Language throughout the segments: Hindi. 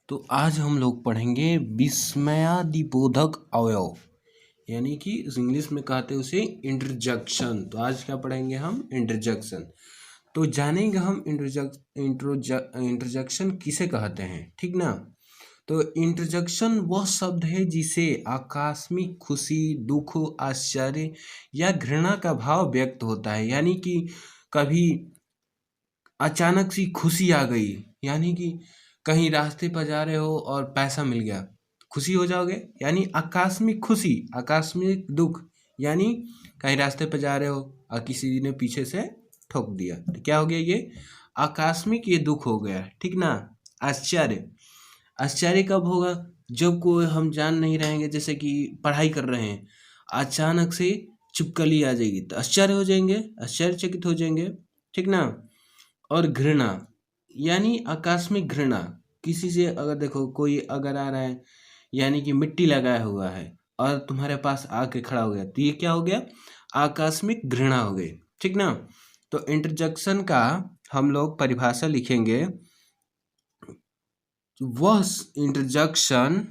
तो आज हम लोग पढ़ेंगे विस्मयादिबोधक अवयव, यानी कि इंग्लिश में कहते हैं उसे इंटरजेक्शन। तो आज क्या पढ़ेंगे हम? इंटरजेक्शन। तो जानेंगे हम इंटरजेक्शन किसे कहते हैं, ठीक ना। तो इंटरजेक्शन वह शब्द है जिसे आकस्मिक खुशी, दुख, आश्चर्य या घृणा का भाव व्यक्त होता है। यानी कि कभी अचानक सी खुशी आ गई, यानी कि कहीं रास्ते पर जा रहे हो और पैसा मिल गया, खुशी हो जाओगे। यानी आकस्मिक खुशी, आकस्मिक दुख, यानी कहीं रास्ते पर जा रहे हो और किसी ने पीछे से ठोक दिया, तो क्या हो गया? ये आकस्मिक ये दुख हो गया, ठीक ना। आश्चर्य, आश्चर्य कब होगा? जब कोई हम जान नहीं रहेंगे, जैसे कि पढ़ाई कर रहे हैं, अचानक से छिपकली आ जाएगी तो आश्चर्य हो जाएंगे, आश्चर्यचकित हो जाएंगे, ठीक ना। और घृणा, यानी आकस्मिक घृणा, किसी से अगर देखो कोई अगर आ रहा है, यानी कि मिट्टी लगाया हुआ है और तुम्हारे पास आके खड़ा हो गया, तो ये क्या हो गया? आकस्मिक घृणा हो गई, ठीक ना। तो इंटरजेक्शन का हम लोग परिभाषा लिखेंगे। वह इंटरजेक्शन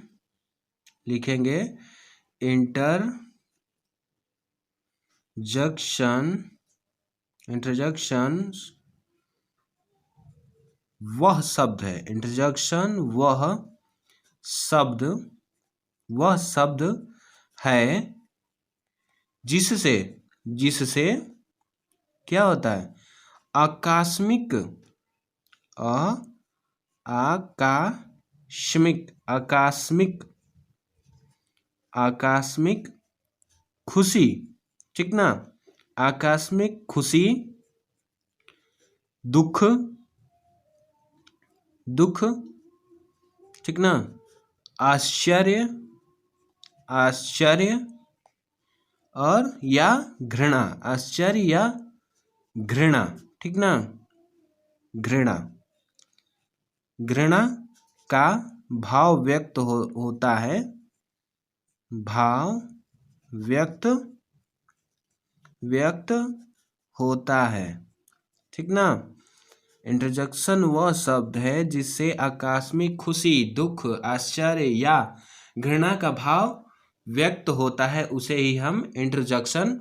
लिखेंगे, इंटरजेक्शन वह शब्द है, इंटरजेक्शन वह शब्द है जिससे क्या होता है? आकस्मिक आकस्मिक खुशी, ठीक ना। आकस्मिक खुशी, दुख, ठीक ना। आश्चर्य और या घृणा, आश्चर्य या घृणा, ठीक ना। घृणा का भाव व्यक्त होता है, भाव व्यक्त होता है, ठीक ना। इंटरजेक्शन वह शब्द है जिससे आकस्मिक खुशी, दुख, आश्चर्य या घृणा का भाव व्यक्त होता है, उसे ही हम इंटरजेक्शन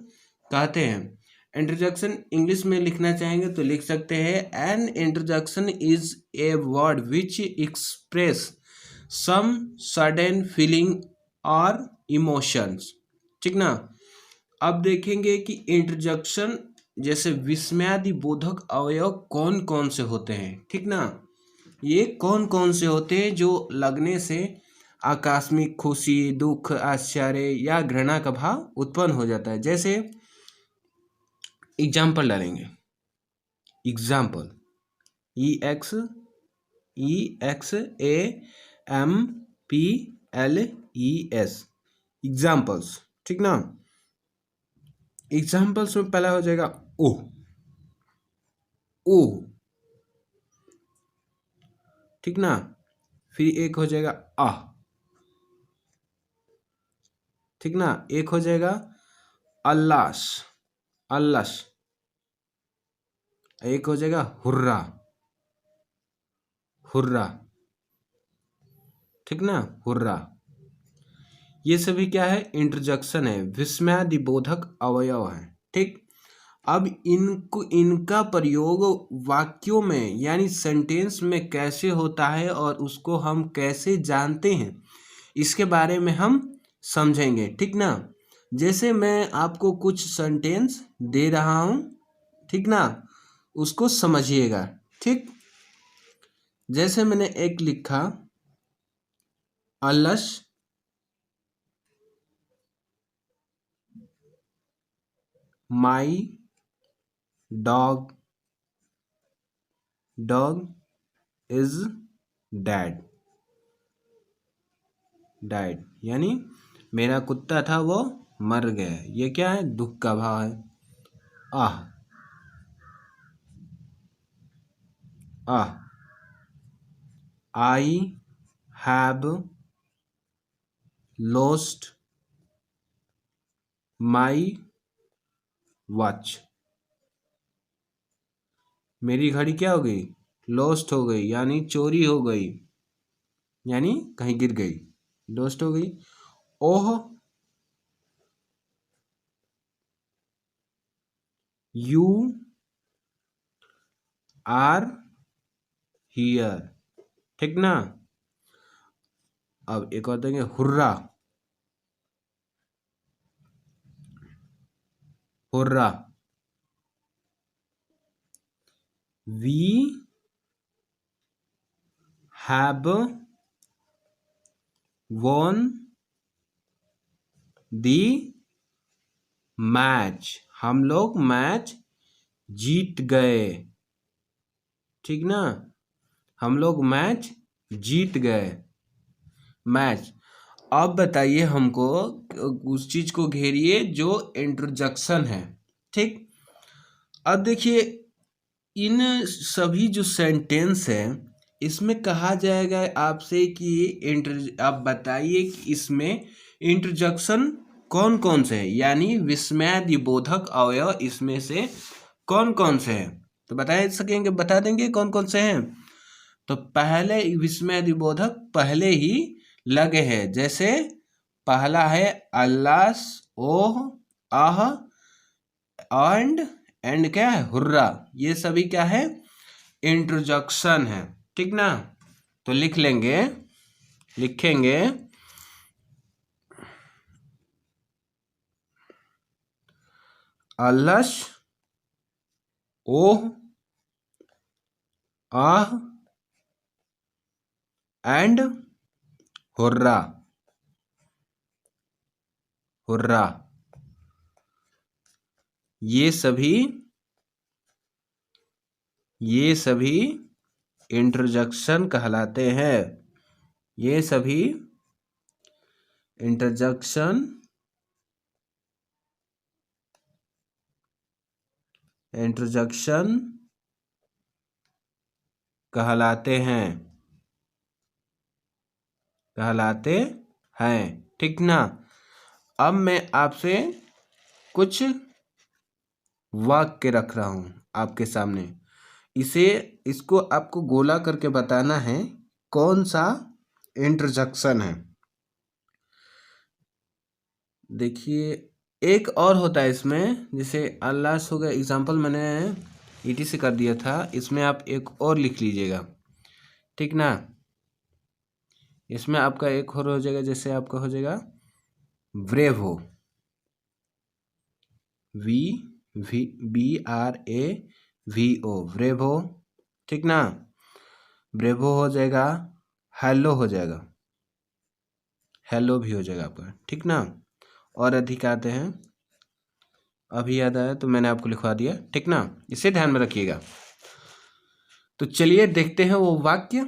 कहते हैं। इंटरजेक्शन इंग्लिश में लिखना चाहेंगे तो लिख सकते हैं, an interjection is a word which express some sudden feeling और इमोशंस, ठीक ना। अब देखेंगे कि इंटरजेक्शन जैसे विस्मयादिबोधक अवयव कौन कौन से होते हैं, ठीक ना। ये कौन कौन से होते हैं जो लगने से आकस्मिक खुशी, दुख, आश्चर्य या घृणा का भाव उत्पन्न हो जाता है। जैसे एग्जाम्पल डालेंगे, एग्जाम्पल EXAMPLES, एग्जाम्पल्स, ठीक ना। एग्जाम्पल्स में पहला हो जाएगा ओ, ठीक ना। फिर एक हो जाएगा आ, ठीक ना। एक हो जाएगा अल्लास, एक हो जाएगा हुर्रा, ठीक ना, हुर्रा। ये सभी क्या है? इंटरजेक्शन है, विस्मयादिबोधक अवयव है, ठीक। अब इनका प्रयोग वाक्यों में यानी सेंटेंस में कैसे होता है और उसको हम कैसे जानते हैं, इसके बारे में हम समझेंगे, ठीक ना। जैसे मैं आपको कुछ सेंटेंस दे रहा हूं, ठीक ना, उसको समझिएगा, ठीक। जैसे मैंने एक लिखा, अलस माई डॉग इज डेड, यानी मेरा कुत्ता था वो मर गया। ये क्या है? दुख का भाव है। Ah, I have lost my watch, मेरी घड़ी क्या हो गई? लॉस्ट हो गई, यानी चोरी हो गई, यानी कहीं गिर गई, लोस्ट हो गई। ओह, यू आर हियर, ठीक ना। अब एक और देंगे, hurrah, hurrah. We have won the match, हम लोग मैच जीत गए, ठीक ना, हम लोग मैच जीत गए, मैच। अब बताइए हमको, उस चीज को घेरिए जो इंट्रोडक्शन है, ठीक। अब देखिए, इन सभी जो सेंटेंस है, इसमें कहा जाएगा आपसे कि आप बताइए कि इसमें इंट्रोडक्शन कौन कौन से है, यानी विस्मयादिबोधक अवयव इसमें से कौन कौन से हैं। तो बता सकेंगे, बता देंगे कौन कौन से हैं। तो पहले विस्मयादिबोधक पहले ही लगे हैं, जैसे पहला है अल्लाह, ओह, आह, एंड क्या है, हुर्रा। ये सभी क्या है, इंट्रोडक्शन है, ठीक ना। तो लिख लेंगे, लिखेंगे अलस, ओह, आह एंड हुर्रा, हुर्रा। ये सभी इंट्रोडक्शन कहलाते हैं, ये सभी इंट्रोडक्शन कहलाते हैं, ठीक ना। अब मैं आपसे कुछ वाक्य रख रहा हूं आपके सामने, इसको आपको गोला करके बताना है कौन सा इंट्रोडक्शन है। देखिए, एक और होता है इसमें, जैसे अल्लाह हो गया, एग्जाम्पल मैंने ईटी से कर दिया था, इसमें आप एक और लिख लीजिएगा, ठीक ना। इसमें आपका एक और हो जाएगा, जैसे आपका हो जाएगा ब्रेवो, BRAVO, ब्रेवो, ठीक ना। ब्रेवो हो जाएगा, हेलो हो जाएगा, हेलो भी हो जाएगा आपका, ठीक ना। और अधिक आते हैं, अभी याद आया तो मैंने आपको लिखवा दिया, ठीक ना, इसे ध्यान में रखिएगा। तो चलिए देखते हैं वो वाक्य,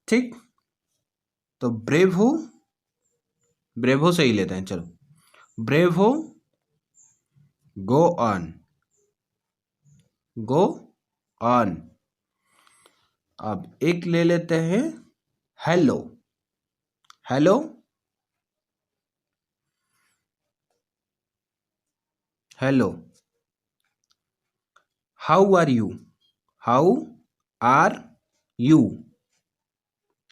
ठीक। तो ब्रेवो, ब्रेवो से ही लेते हैं, चलो। Bravo, go on, go on. अब एक ले लेते हैं, hello, hello, hello. How are you, how are you,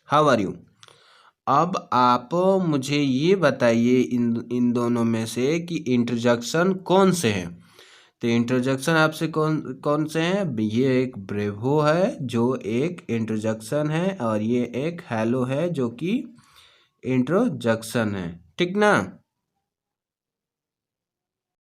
how are you. अब आप मुझे ये बताइए इन दोनों में से कि इंटरजेक्शन कौन से हैं। तो इंटरजेक्शन आपसे कौन कौन से हैं, ये एक ब्रेवो है जो एक इंटरजेक्शन है, और ये एक हेलो है जो कि इंट्रोजक्शन है, ठीक ना।